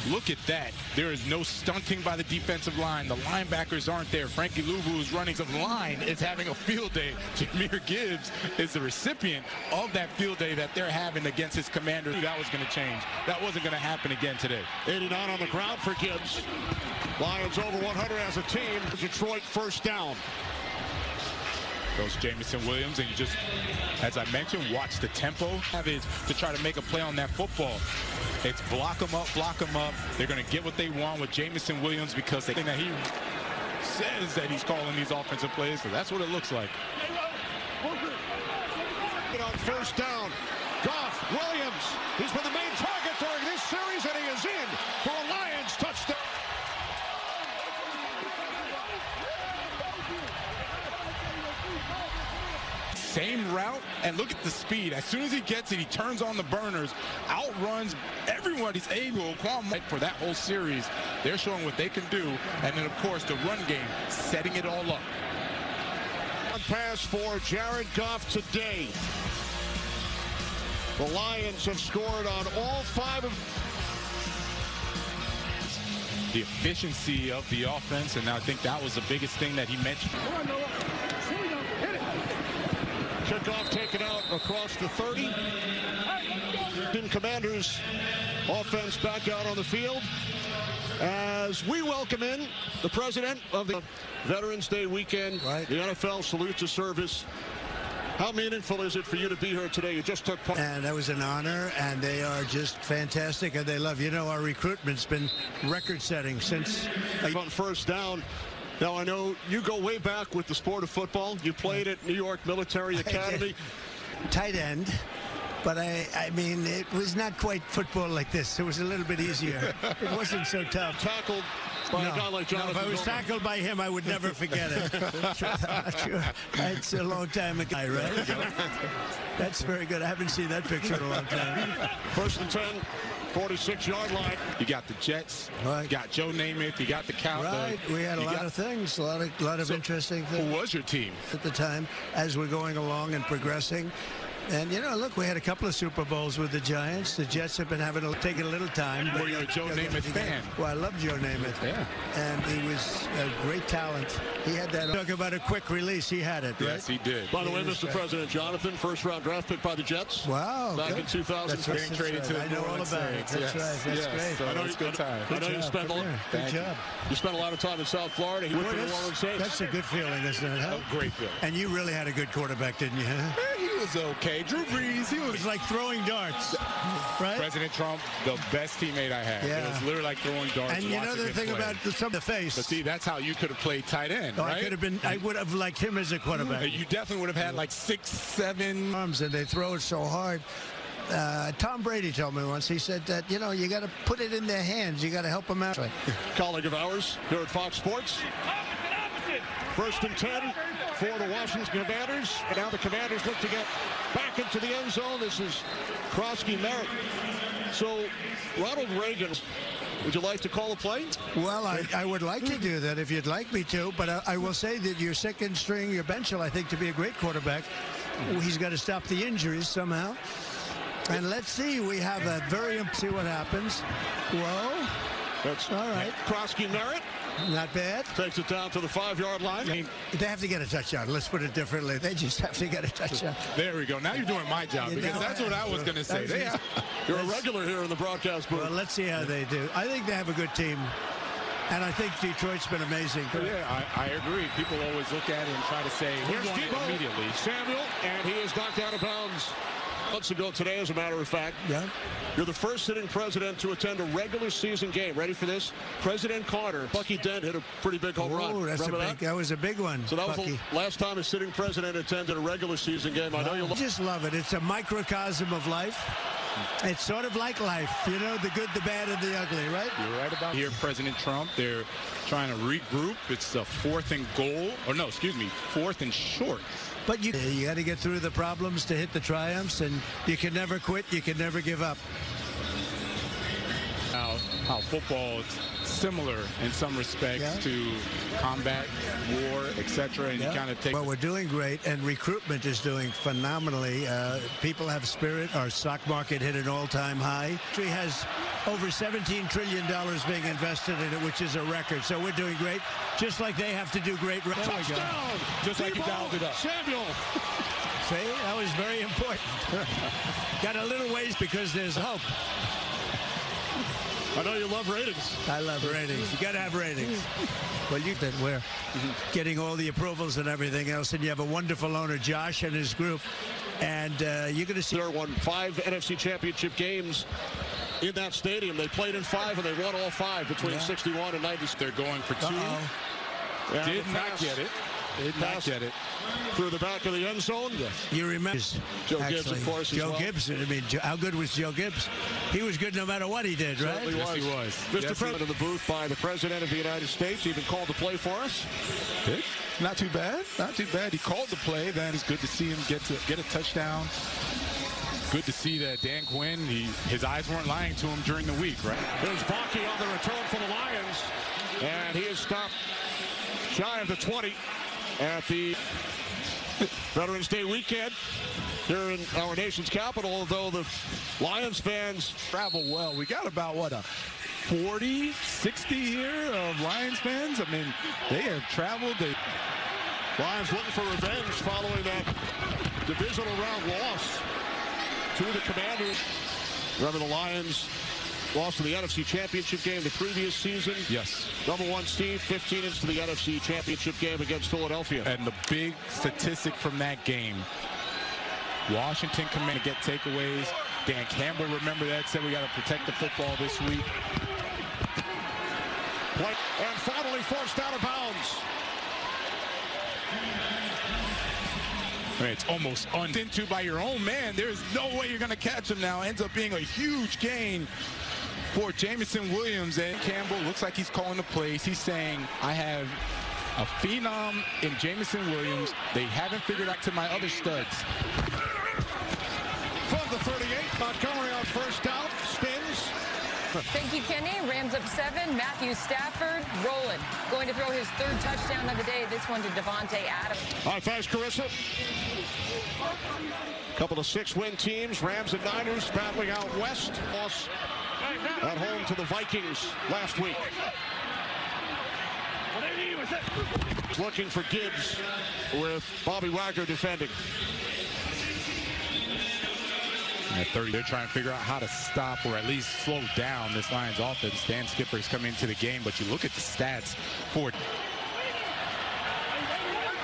Look at that. There is no stunting by the defensive line. The linebackers aren't there. Frankie Louvu is running. The line is having a field day. Jahmyr Gibbs is the recipient of that field day that they're having against his Commanders. That was going to change. That wasn't going to happen again today. 89 on the ground for Gibbs. Lions over 100 as a team. Detroit first down. Goes Jameson Williams, and you just, as I mentioned, watch the tempo have is to try to make a play on that football. It's block them up, block them up. They're going to get what they want with Jameson Williams because they think that he says that he's calling these offensive plays, so that's what it looks like. On first down, Goff, Williams. He's been the main target during this series, and he is in for a Lions touchdown. same route, and look at the speed. As soon as he gets it, he turns on the burners, outruns everyone he's able. For that whole series, they're showing what they can do. And then, of course, the run game, setting it all up. Pass for Jared Goff today. The Lions have scored on all 5 of the efficiency of the offense, and I think that was the biggest thing that he mentioned. Kickoff taken out across the 30. Commanders offense back out on the field as we welcome in the president of the Veterans Day weekend. Right. The NFL salute to service. How meaningful is it for you to be here today? You just took part. And that was an honor, and they are just fantastic, and they love. You know, our recruitment's been record-setting since. On first down. Now, I know you go way back with the sport of football. You played at New York Military Academy. Tight end. But, I mean, it was not quite football like this. It was a little bit easier. It wasn't so tough. Tackled by a guy like Jonathan. No, if I was tackled by him, I would never forget it. Sure. It's a long time ago, right? That's very good. I haven't seen that picture in a long time. First and 10, 46-yard line. You got the Jets. Right. You got Joe Namath. You got the Cowboys. Right. We had a lot of things, a lot of interesting things. Who was your team at the time as we're going along and progressing? And, you know, look, we had a couple of Super Bowls with the Giants. The Jets have been taking a little time. Were you a Joe Namath fan? Well, I love Joe Namath. Yeah. And he was a great talent. He had that. Talk about a quick release. He had it, right? Yes, he did. By the way, Mr. President, Jonathan, first-round draft pick by the Jets. Wow. Back in 2000. Getting traded to the I know all about it. That's right. That's great. So that's good time. I know you spent Good job. You spent a lot of time in South Florida. You went to New Orleans Saints. That's a good feeling, isn't it? Huh? A great feeling. And you really had a good quarterback, didn't you? Huh? He was okay. Drew Brees, It was like throwing darts, right? President Trump, the best teammate I had. Yeah. It was literally like throwing darts. And you know the thing about the face. But see, that's how you could have played tight end, right? I would have liked him as a quarterback. You definitely would have had like 6, 7 arms, and they throw it so hard. Tom Brady told me once, he said that, you know, you got to put it in their hands. You got to help them out. Colleague of ours here at Fox Sports. First and 10 for the Washington Commanders. And now the Commanders look to get back into the end zone. This is Krosky Merritt. So, Ronald Reagan, would you like to call a play? Well, I would like to do that if you'd like me to, but I will say that your second string, your bench, I think, to be a great quarterback. He's got to stop the injuries somehow. And let's see, we have a see what happens. Whoa. That's all right. Krosky Merritt. Not bad. Takes it down to the 5-yard line. I mean, they have to get a touchdown. Let's put it differently. They just have to get a touchdown. There we go. Now you're doing my job, because that's what I was going to say. You're a regular here in the broadcast booth. Well, let's see how they do. I think they have a good team. And I think Detroit's been amazing. Yeah, I agree. People always look at it and try to say, we're going it immediately. Samuel, and he is knocked out of bounds. Months ago today, as a matter of fact. Yeah. You're the first sitting president to attend a regular season game. Ready for this? President Carter, Bucky Dent hit a pretty big home run. Remember that? That was a big one. So that was the last time a sitting president attended a regular season game. I know you just love it. It's a microcosm of life. It's sort of like life, you know, the good, the bad, and the ugly, right? You're right about here, President Trump. They're trying to regroup. It's the 4th and goal, or no, excuse me, 4th and short. But you got to get through the problems to hit the triumphs, and you can never quit. You can never give up. How football is similar in some respects to combat, war, etc. And you kind of take. Well, we're doing great, and recruitment is doing phenomenally. People have spirit. Our stock market hit an all-time high. It has over $17 trillion being invested in it, which is a record. So we're doing great, just like they have to do great. Touchdown! Just like you dialed it up. Samuel. See, that was very important. Got a little ways because there's hope. I know you love ratings. I love ratings. You got to have ratings. Well, we're getting all the approvals and everything else, and you have a wonderful owner, Josh, and his group, and you're going to see. They won 5 NFC Championship games in that stadium. They played in 5, and they won all 5 between 61 and 90. They're going for 2. Yeah, Did not get it. Did not get it. through the back of the end zone. You remember Joe Gibbs, of course. Joe Gibbs. I mean, how good was Joe Gibbs? He was good no matter what he did, right? Yes, he was. Mr. President of the booth by the President of the United States, even called the play for us. Good. Not too bad. Not too bad. He called the play. Then it's good to see him get a touchdown. Good to see that Dan Quinn, his eyes weren't lying to him during the week, right? Here's Baki on the return for the Lions. And he is stopped shy of the 20 at the Veterans Day weekend here in our nation's capital, although the Lions fans travel well. We got about, what, a 40, 60 here of Lions fans? I mean, they have traveled. Lions looking for revenge following that divisional round loss to the Commanders. Remember, the Lions lost in the NFC Championship game the previous season. Yes. #1 seed, 15 into the NFC Championship game against Philadelphia. And the big statistic from that game, Washington Commanders get takeaways. Dan Campbell, remember that, said we got to protect the football this week. And finally forced out of bounds. I mean, it's almost into by your own man. There's no way you're going to catch him now. Ends up being a huge gain for Jameson Williams. And Campbell looks like he's calling the plays. He's saying, I have a phenom in Jameson Williams. They haven't figured out to my other studs. From the 38, Montgomery on first down, spins. Thank you, Kenny. Rams up 7. Matthew Stafford rolling. Going to throw his 3rd touchdown of the day. This one to Devontae Adams. All right, thanks, Carissa. Couple of 6-win teams, Rams and Niners battling out west. Loss at home to the Vikings last week. Looking for Gibbs with Bobby Wagner defending. At 30, they're trying to figure out how to stop or at least slow down this Lions offense. Dan Skipper's coming into the game, but you look at the stats for it.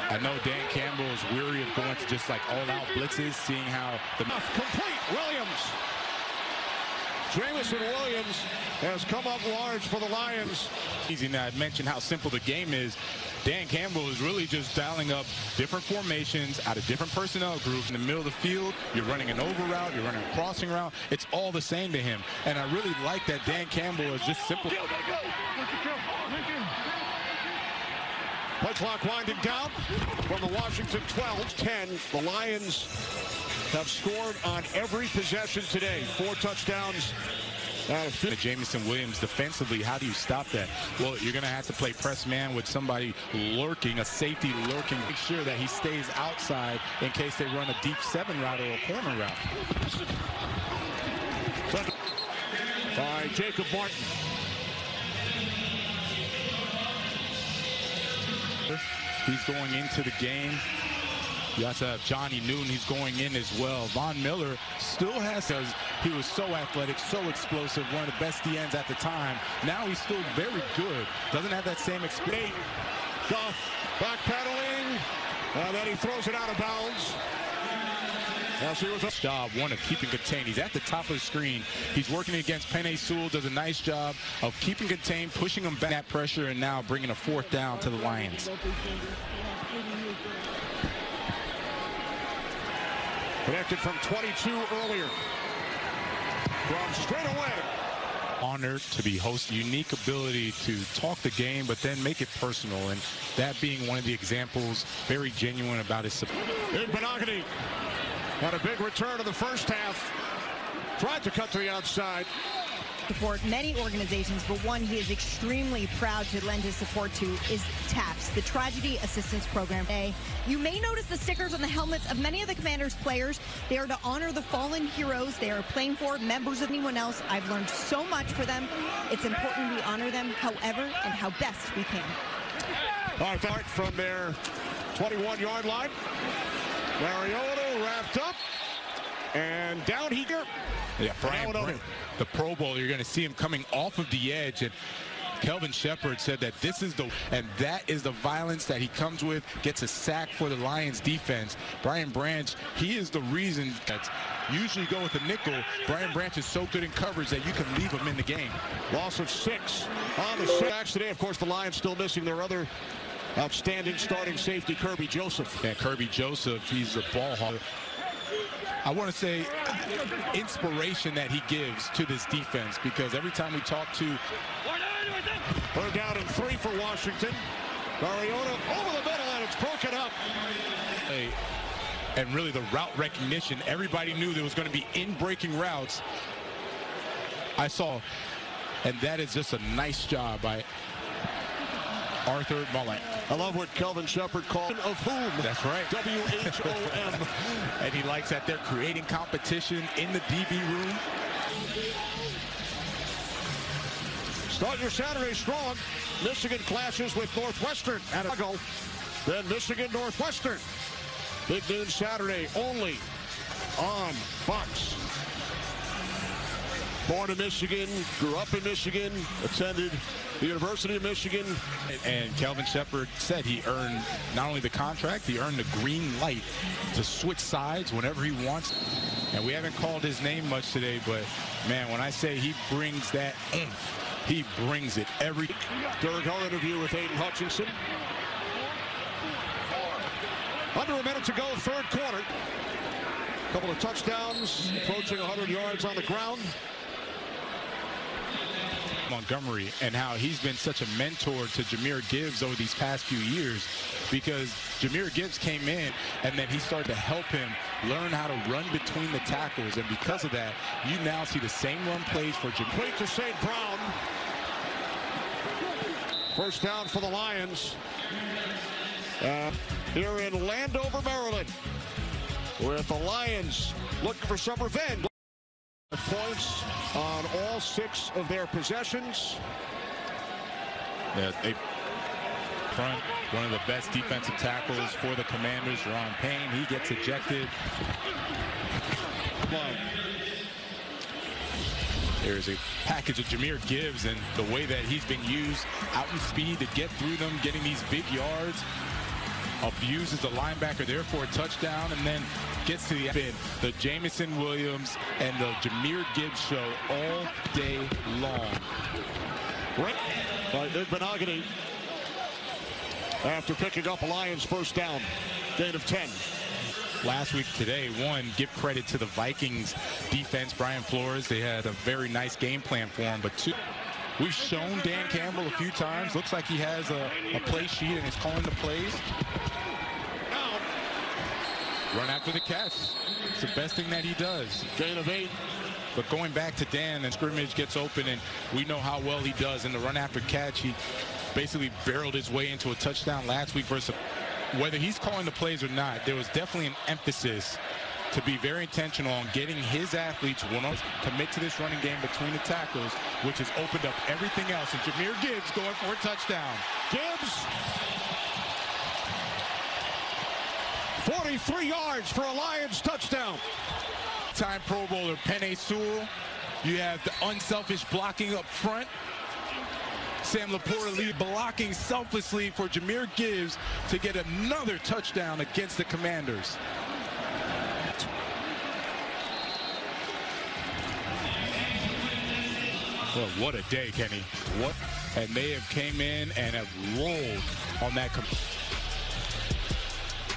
I know Dan Campbell is weary of going to just like all-out blitzes, seeing how the... Complete, Williams. Jameson Williams has come up large for the Lions. Easy now, I mentioned how simple the game is. Dan Campbell is really just dialing up different formations out of different personnel groups. In the middle of the field, you're running an over route, you're running a crossing route. It's all the same to him. And I really like that Dan Campbell is just simple. Play clock winding down from the Washington 12-10. The Lions have scored on every possession today. 4 touchdowns. Jameson Williams defensively, how do you stop that? Well, you're going to have to play press man with somebody lurking, a safety lurking. Make sure that he stays outside in case they run a deep 7 route or a corner route. By Jacob Martin. He's going into the game. You also have Johnny Newton. He's going in as well. Von Miller still has us. He was so athletic, so explosive, one of the best DNs at the time. Now he's still very good. Doesn't have that same experience. Goff backpedaling, and then he throws it out of bounds. Job one of keeping contained. He's at the top of the screen. He's working against Penei Sewell. Does a nice job of keeping contained, pushing him back that pressure, and now bringing a 4th down to the Lions. Connected from 22 earlier. From straight away. Honored to be hosting, unique ability to talk the game, but then make it personal. And that being one of the examples, very genuine about his support. Benogany had a big return in the first half. Tried to cut to the outside. Support many organizations, but one he is extremely proud to lend his support to is TAPS, the Tragedy Assistance Program. You may notice the stickers on the helmets of many of the Commanders players. They are to honor the fallen heroes they are playing for, members of anyone else. I've learned so much for them. It's important we honor them however and how best we can. All right, back from their 21-yard line. Mariota wrapped up. And down he goes. Yeah, Brian Brent, the Pro Bowl, you're going to see him coming off of the edge. And Kelvin Shepard said that that is the violence that he comes with, gets a sack for the Lions defense. Brian Branch, he is the reason that usually go with the nickel. Brian Branch is so good in coverage that you can leave him in the game. Loss of 6 on the sacks today. Of course, the Lions still missing their other Outstanding starting safety Kirby Joseph. And Kirby Joseph, he's a ball hog. I want to say inspiration that he gives to this defense, because every time we talk to... Third down and 3 for Washington. Mariota over the middle, and it's broken up. And really the route recognition, everybody knew there was going to be in-breaking routes. I saw, and that is just a nice job by Arthur Mullen. I love what Kelvin Shepard called of whom. That's right. W-H-O-M. And he likes that they're creating competition in the DB room. Start your Saturday strong. Michigan clashes with Northwestern at Chicago. Then Michigan Northwestern. Big noon Saturday only on Fox. Born in Michigan, grew up in Michigan, attended the University of Michigan. And Kelvin Shepard said he earned not only the contract, he earned the green light to switch sides whenever he wants. And we haven't called his name much today, but man, when I say he brings that oomph, he brings it every. Derek Hull interview with Aiden Hutchinson. Under a minute to go, third quarter. A couple of touchdowns, approaching 100 yards on the ground. Montgomery, and how he's been such a mentor to Jahmyr Gibbs over these past few years, because Jahmyr Gibbs came in and then he started to help him learn how to run between the tackles, and because of that, you now see the same run plays for Jahmyr. Complete to St. Brown. First down for the Lions. Here in Landover, Maryland, with the Lions looking for some revenge. Points on all 6 of their possessions. Yeah, they front one of the best defensive tackles for the Commanders, Ron Payne. He gets ejected. There's a package of Jahmyr Gibbs, and the way that he's been used out in speed to get through them, getting these big yards. Abuses the linebacker there for a touchdown, and then gets to the end. The Jamison Williams and the Jahmyr Gibbs show all day long. Right by Benogany after picking up a Lions first down. Gain of 10. Last week today, give credit to the Vikings defense, Brian Flores. They had a very nice game plan for him, but 2. We've shown Dan Campbell a few times. Looks like he has a play sheet and is calling the plays. Run after the catch. It's the best thing that he does. Gain of 8. But going back to Dan, and scrimmage gets open, and we know how well he does in the run after catch. He basically barreled his way into a touchdown last week versus. Whether he's calling the plays or not, there was definitely an emphasis to be very intentional on getting his athletes commit to this running game between the tackles, which has opened up everything else. And Jahmyr Gibbs going for a touchdown. Gibbs. 43 yards for a Lions touchdown. Time Pro Bowler Penei Sewell. You have the unselfish blocking up front. Sam Laporte blocking selflessly for Jahmyr Gibbs to get another touchdown against the Commanders. Well, what a day, Kenny. What? And they have came in and have rolled on that.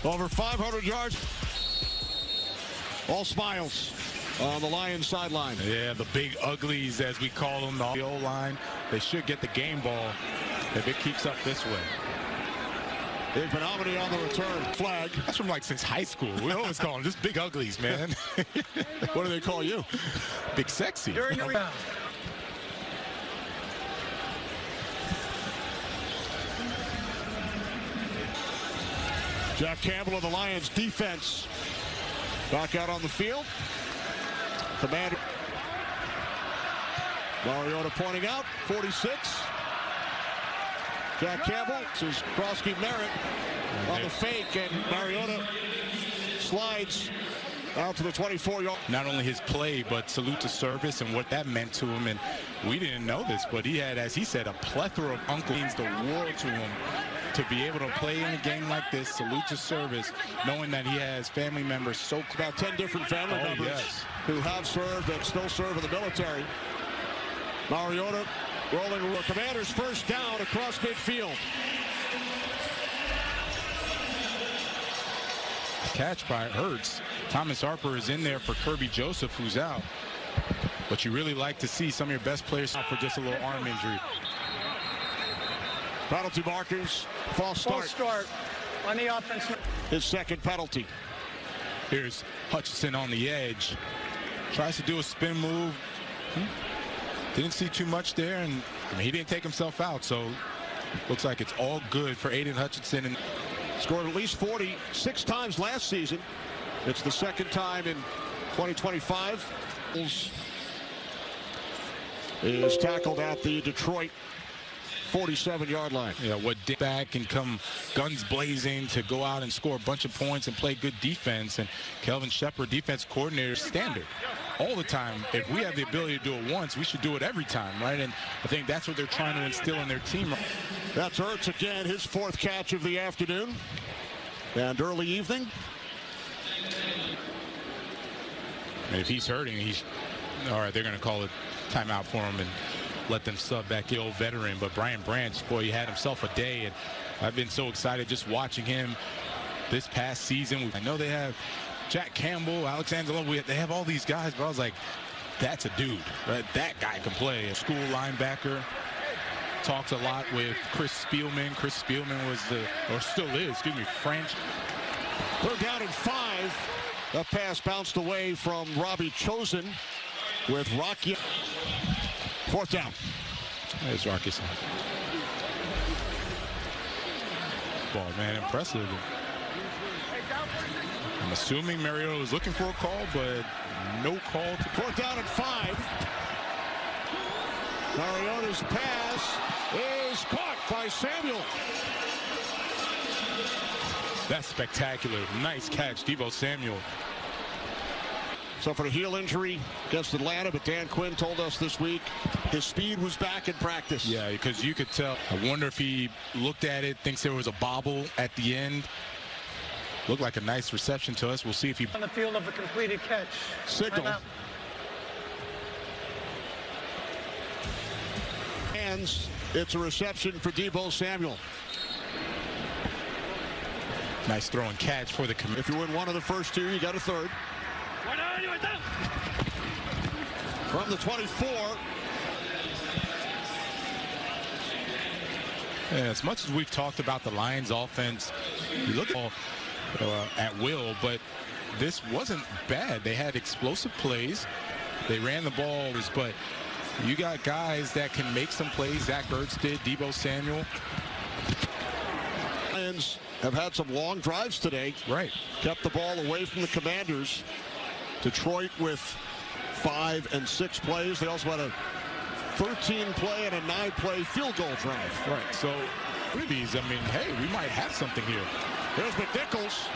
Over 500 yards. All smiles on the Lions sideline. Yeah, the big uglies, as we call them, the O-line. They should get the game ball if it keeps up this way. They've been Omni on the return. Flag. That's from like since high school. We always call them just big uglies, man. What do they call you? Big sexy. During the round. Jack Campbell of the Lions defense back out on the field. Commander Mariota pointing out 46. Jack Campbell. This is Krosky Merritt on the fake, and Mariota slides out to the 24-yard. Not only his play, but salute to service and what that meant to him. And we didn't know this, but he had, as he said, a plethora of uncles. Means the world to him to be able to play in a game like this. Salute to service, knowing that he has family members so about 10 different family members who have served and still serve in the military. Mariota rolling. Commanders first down across midfield. catch by Hurts. Thomas Harper is in there for Kirby Joseph, who's out. But you really like to see some of your best players out for just a little arm injury. Penalty markers, false start. False start on the offense. His second penalty. Here's Hutchinson on the edge. Tries to do a spin move. Didn't see too much there, and I mean, he didn't take himself out, so looks like it's all good for Aiden Hutchinson. And scored at least 46 times last season. It's the second time in 2025. Is tackled at the Detroit 47-yard line. Yeah, what did back and come guns blazing to go out and score a bunch of points and play good defense. And Kelvin Shepard, defense coordinator, standard all the time. If we have the ability to do it once, we should do it every time, right? And I think that's what they're trying to instill in their team. That's Hurts again, his fourth catch of the afternoon and early evening. And if he's hurting, all right, they're going to call a timeout for him and let them sub back the old veteran. But Brian Branch, boy, he had himself a day, and I've been so excited just watching him this past season. I know they have Jack Campbell, Alexander Love, they have all these guys, but I was like, that's a dude, right? That guy can play. A school linebacker. Talked a lot with Chris Spielman. Chris Spielman was or still is, excuse me, French. They're down in 5. The pass bounced away from Robbie Chosen with Rocky. Fourth down. There's Rocky. Ball, man, impressive. I'm assuming Mariota was looking for a call, but no call. Fourth down and 5. Mariota's pass is caught by Samuel. That's spectacular. Nice catch, Deebo Samuel. So for the heel injury against Atlanta, but Dan Quinn told us this week his speed was back in practice. Yeah, because you could tell. I wonder if he looked at it, thinks there was a bobble at the end. Looked like a nice reception to us. We'll see if he... On the field of a completed catch. Signal. Hands. It's a reception for Deebo Samuel. Nice throw and catch for the commit. If you win one of the first 2, you got a third. From the 24. Yeah, as much as we've talked about the Lions offense, you look at will, but this wasn't bad. They had explosive plays. They ran the ball, but you got guys that can make some plays. Zach Ertz did, Deebo Samuel. Lions have had some long drives today. Right. Kept the ball away from the Commanders. Detroit with 5 and 6 plays. They also had a 13-play and a 9-play field goal drive. Right. So, these, I mean, hey, we might have something here. There's McNichols.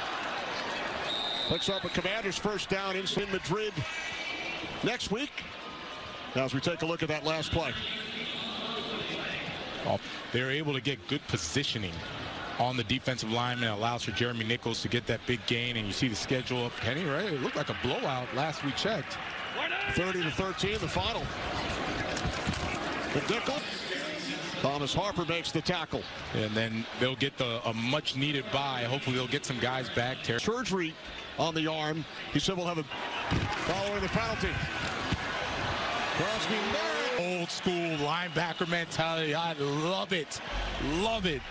Picks up a Commanders first down in Madrid next week. Now as we take a look at that last play. They're able to get good positioning on the defensive lineman. Allows for Jeremy Nichols to get that big gain, and you see the schedule up. Kenny, right? It looked like a blowout last we checked. 30-13, the final. McNichols. Thomas Harper makes the tackle. And then they'll get a much-needed bye. Hopefully they'll get some guys back. Surgery on the arm. He said we'll have a following the penalty. Old school linebacker mentality. I love it. Love it.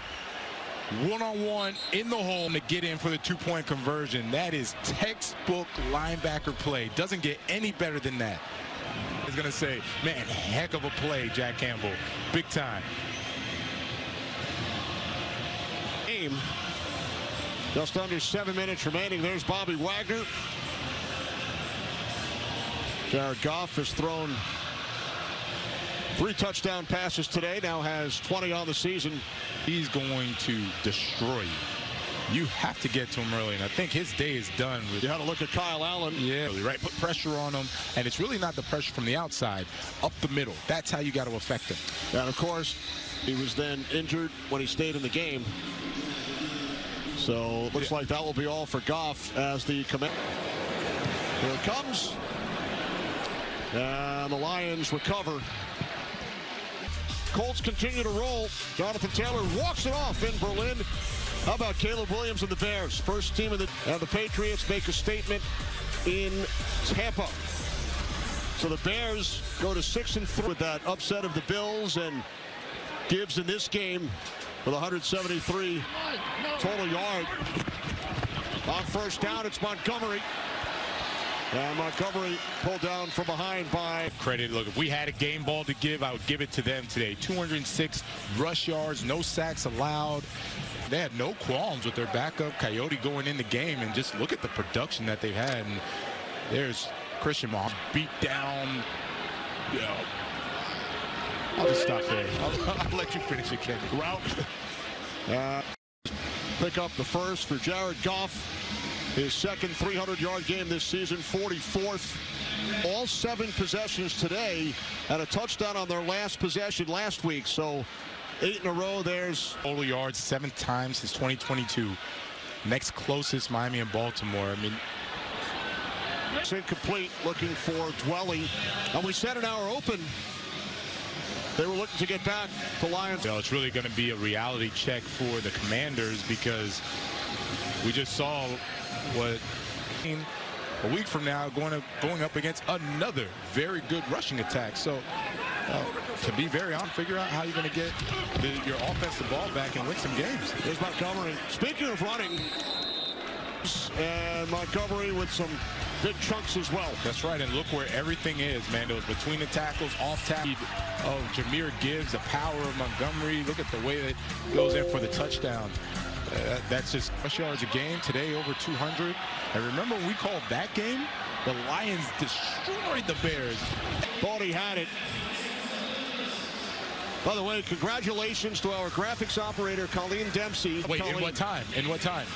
One-on-one in the hole to get in for the 2-point conversion. That is textbook linebacker play. Doesn't get any better than that. I was going to say, man, heck of a play, Jack Campbell. Big time. Game. Just under 7 minutes remaining. There's Bobby Wagner. Jared Goff has thrown 3 touchdown passes today. Now has 20 on the season. He's going to destroy you. You have to get to him early, and I think his day is done. You had to look at Kyle Allen. Yeah, right. Put pressure on him, and it's really not the pressure from the outside, up the middle. That's how you got to affect him. And of course, he was then injured when he stayed in the game. So it looks like that will be all for Goff as the command. Here it comes. And the Lions recover. Colts continue to roll. Jonathan Taylor walks it off in Berlin. How about Caleb Williams and the Bears? First team of the Patriots make a statement in Tampa. So the Bears go to 6-3 with that upset of the Bills, and Gibbs in this game with 173 total yard. On first down, it's Montgomery. And Montgomery pulled down from behind by credit. Look, if we had a game ball to give, I would give it to them today. 206 rush yards, no sacks allowed. They had no qualms with their backup Coyote going in the game, and just look at the production that they've had. And there's Christian Mahomes beat down. You know, I'll just stop there. I'll let you finish it, Ken. Route. Pick up the first for Jared Goff. His second 300-yard game this season, 44th. All 7 possessions today, and a touchdown on their last possession last week. So 8 in a row. There's total yards 7 times since 2022. Next closest, Miami and Baltimore. I mean, it's incomplete, looking for Dwelly. And we said in our open, they were looking to get back to Lions. You know, it's really going to be a reality check for the Commanders, because we just saw what a week from now going up against another very good rushing attack. So to be very honest, figure out how you're going to get your offensive ball back and win some games. There's Montgomery. Speaking of running, and Montgomery with some big chunks as well. That's right, and look where everything is, man. It was between the tackles, off tackle of Jahmyr Gibbs, the power of Montgomery. Look at the way that goes in for the touchdown. That's just rush yards a game. Today, over 200. And remember, when we called that game, the Lions destroyed the Bears. Thought he had it. By the way, congratulations to our graphics operator, Colleen Dempsey. Wait, Colleen. in what time? In what time?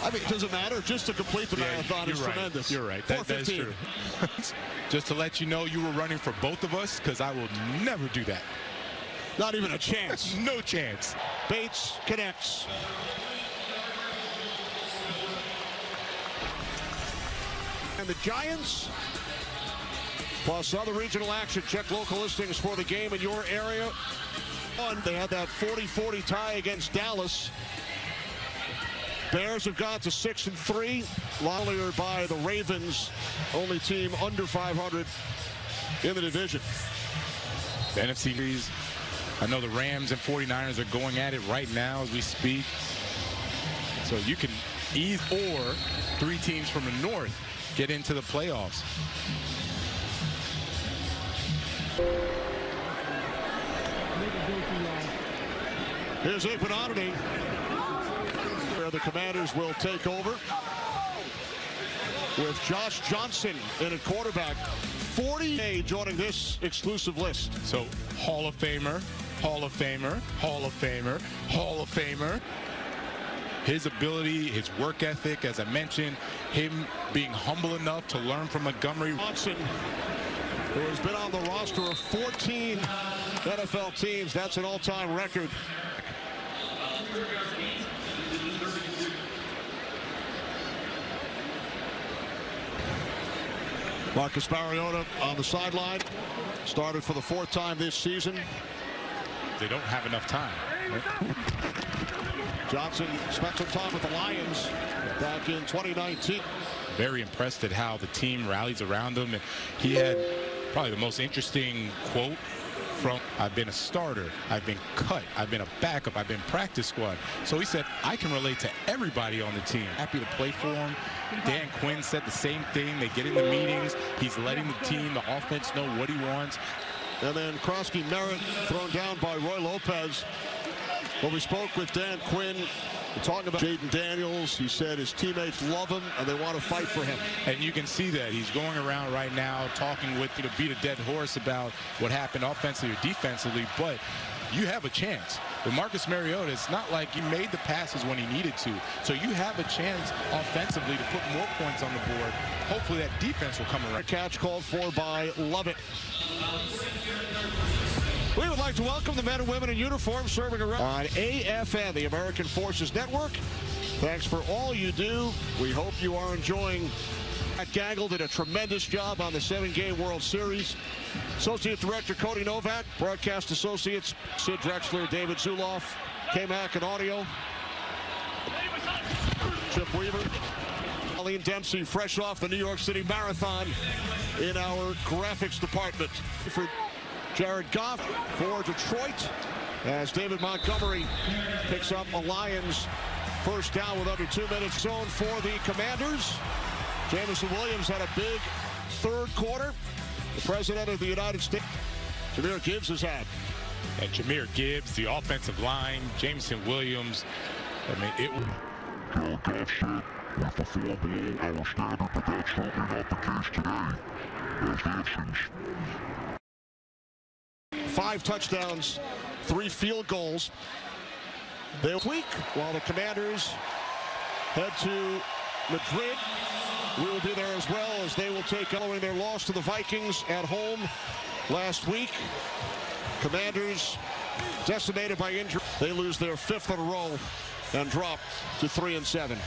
I mean, it doesn't matter. Just to complete the marathon is right. Tremendous. You're right. That is true. Just to let you know, you were running for both of us, because I will never do that. Not even a chance. No chance. Bates connects. And the Giants, plus other regional action. Check local listings for the game in your area. They had that 40-40 tie against Dallas. Bears have gone to 6-3. Earlier by the Ravens, only team under 500 in the division. The NFC series. I know the Rams and 49ers are going at it right now as we speak. So you can or 3 teams from the north get into the playoffs. Here's Iguanodity, where the Commanders will take over with Josh Johnson in at quarterback. 40 joining this exclusive list. So Hall of Famer, Hall of Famer, Hall of Famer, Hall of Famer. His ability, his work ethic, as I mentioned, him being humble enough to learn from Montgomery. Johnson, who has been on the roster of 14 NFL teams. That's an all-time record. Marcus Mariota on the sideline. Started for the 4th time this season. They don't have enough time. Johnson spent some time with the Lions back in 2019. Very impressed at how the team rallies around him. He had probably the most interesting quote from, "I've been a starter, I've been cut, I've been a backup, I've been practice squad." So he said, I can relate to everybody on the team. Happy to play for him. Dan Quinn said the same thing. They get in the meetings. He's letting the team, the offense, know what he wants. And then Krosky Merritt thrown down by Roy Lopez. When we spoke with Dan Quinn, talking about Jaden Daniels, he said his teammates love him and they want to fight for him. And you can see that. He's going around right now talking with you to beat a dead horse about what happened offensively or defensively, but you have a chance. With Marcus Mariota, it's not like he made the passes when he needed to. So you have a chance offensively to put more points on the board. Hopefully that defense will come around. A catch called for by Lovett. We would like to welcome the men and women in uniform serving around on AFN, the American Forces Network. Thanks for all you do. We hope you are enjoying. Matt Gaggle did a tremendous job on the 7-game World Series. Associate Director Cody Novak, Broadcast Associates Sid Drexler, David Zuloff, K-Mac and Audio. Chip Weaver. Colleen Dempsey fresh off the New York City Marathon in our graphics department. For Jared Goff for Detroit as David Montgomery picks up a Lions first down with under 2 minutes. Zone for the Commanders. Jameson Williams had a big third quarter. The president of the United States, Jahmyr Gibbs, has had. And Jahmyr Gibbs, the offensive line, Jameson Williams. I mean, it was. Jared Goff said, with the 4 ball, our standard, but that's certainly not the case today. As Hanson's. 5 touchdowns, 3 field goals. They'll week while the Commanders head to Madrid. We will be there as well as they will take following their loss to the Vikings at home last week. Commanders decimated by injury. They lose their 5th in a row and drop to 3-7.